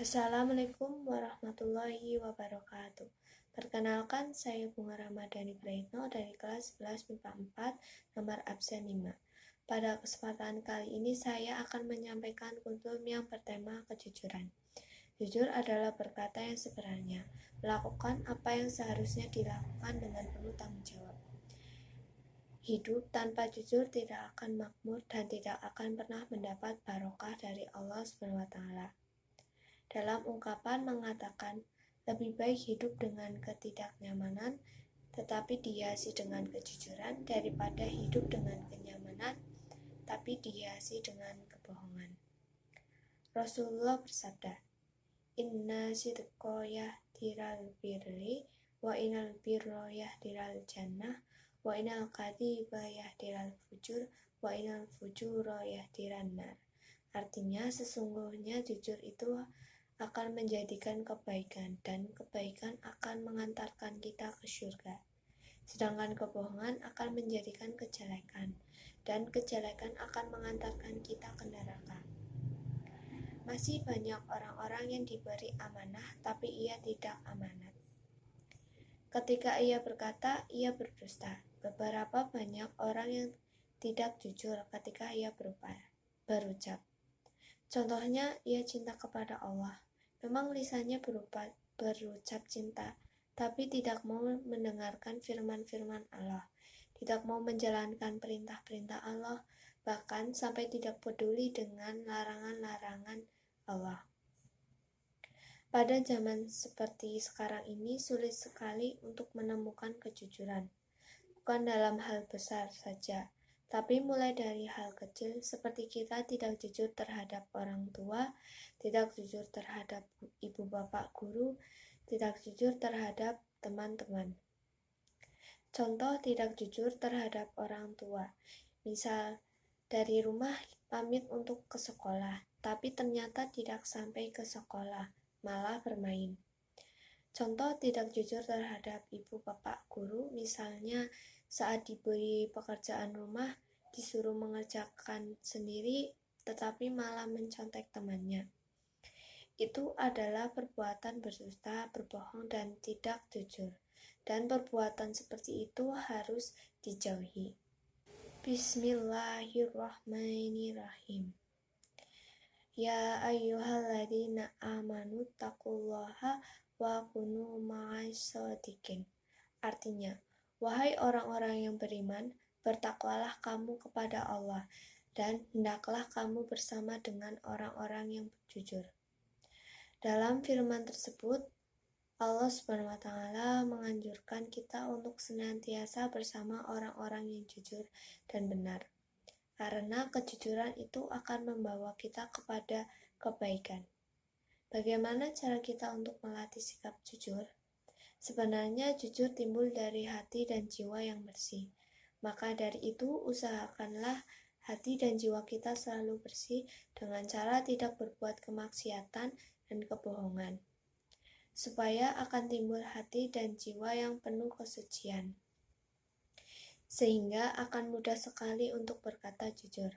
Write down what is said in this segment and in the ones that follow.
Assalamualaikum warahmatullahi wabarakatuh. Perkenalkan, saya Bunga Ramadhani Praitno dari kelas 11 MIPA 4, nomor absen 5. Pada kesempatan kali ini saya akan menyampaikan kultum yang bertema kejujuran. Jujur adalah berkata yang sebenarnya, melakukan apa yang seharusnya dilakukan dengan penuh tanggung jawab. Hidup tanpa jujur tidak akan makmur dan tidak akan pernah mendapat barokah dari Allah SWT. Dalam ungkapan mengatakan, lebih baik hidup dengan ketidaknyamanan, tetapi dihiasi dengan kejujuran, daripada hidup dengan kenyamanan, tapi dihiasi dengan kebohongan. Rasulullah bersabda, Inna sidqa yahdiral birri, wa inal birra yahdiral jannah, wa inal kadhiba yahdiral fujur, wa inal fujura yahdiran nar. Artinya, sesungguhnya jujur itu akan menjadikan kebaikan, dan kebaikan akan mengantarkan kita ke surga. Sedangkan kebohongan akan menjadikan kejelekan, dan kejelekan akan mengantarkan kita ke neraka. Masih banyak orang-orang yang diberi amanah, tapi ia tidak amanat. Ketika ia berkata, ia berdusta. Beberapa banyak orang yang tidak jujur ketika ia berucap. Contohnya, ia cinta kepada Allah. Memang lisannya berucap cinta, tapi tidak mau mendengarkan firman-firman Allah, tidak mau menjalankan perintah-perintah Allah, bahkan sampai tidak peduli dengan larangan-larangan Allah. Pada zaman seperti sekarang ini, sulit sekali untuk menemukan kejujuran. Bukan dalam hal besar saja, tapi mulai dari hal kecil, seperti kita tidak jujur terhadap orang tua, tidak jujur terhadap ibu bapak guru, tidak jujur terhadap teman-teman. Contoh tidak jujur terhadap orang tua. Misal, dari rumah pamit untuk ke sekolah, tapi ternyata tidak sampai ke sekolah, malah bermain. Contoh tidak jujur terhadap ibu bapak guru, misalnya saat diberi pekerjaan rumah, disuruh mengerjakan sendiri, tetapi malah mencontek temannya. Itu adalah perbuatan berdusta, berbohong, dan tidak jujur. Dan perbuatan seperti itu harus dijauhi. Bismillahirrahmanirrahim. Ya ayyuhalladzina amanu taqullaha wa kunu ma'as shodiqin. Artinya, wahai orang-orang yang beriman, bertakwalah kamu kepada Allah, dan hendaklah kamu bersama dengan orang-orang yang jujur. Dalam firman tersebut, Allah SWT menganjurkan kita untuk senantiasa bersama orang-orang yang jujur dan benar. Karena kejujuran itu akan membawa kita kepada kebaikan. Bagaimana cara kita untuk melatih sikap jujur? Sebenarnya jujur timbul dari hati dan jiwa yang bersih. Maka dari itu usahakanlah hati dan jiwa kita selalu bersih dengan cara tidak berbuat kemaksiatan dan kebohongan, supaya akan timbul hati dan jiwa yang penuh kesucian, sehingga akan mudah sekali untuk berkata jujur.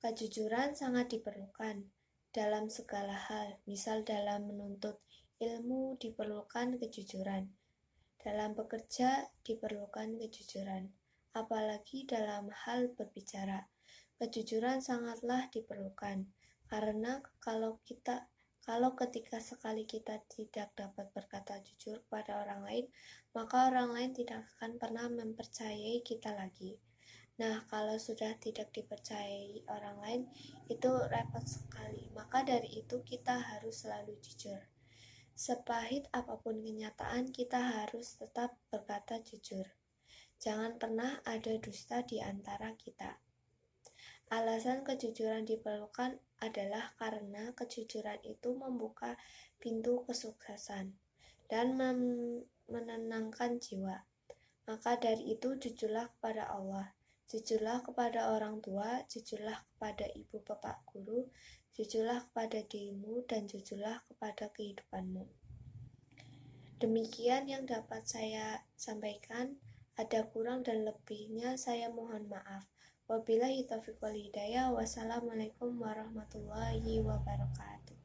Kejujuran sangat diperlukan dalam segala hal, misal dalam menuntut ilmu diperlukan kejujuran, dalam bekerja diperlukan kejujuran, apalagi dalam hal berbicara. Kejujuran sangatlah diperlukan, karena kalau ketika sekali kita tidak dapat berkata jujur kepada orang lain, maka orang lain tidak akan pernah mempercayai kita lagi. Nah, kalau sudah tidak dipercayai orang lain, itu repot sekali. Maka dari itu kita harus selalu jujur. Sepahit apapun kenyataan, kita harus tetap berkata jujur. Jangan pernah ada dusta di antara kita. Alasan kejujuran diperlukan adalah karena kejujuran itu membuka pintu kesuksesan dan menenangkan jiwa. Maka dari itu jujurlah kepada Allah, jujurlah kepada orang tua, jujurlah kepada ibu bapak guru, jujurlah kepada dirimu, dan jujurlah kepada kehidupanmu. Demikian yang dapat saya sampaikan. Ada kurang dan lebihnya saya mohon maaf. Wabillahi taufiq wal hidayah. Wassalamualaikum warahmatullahi wabarakatuh.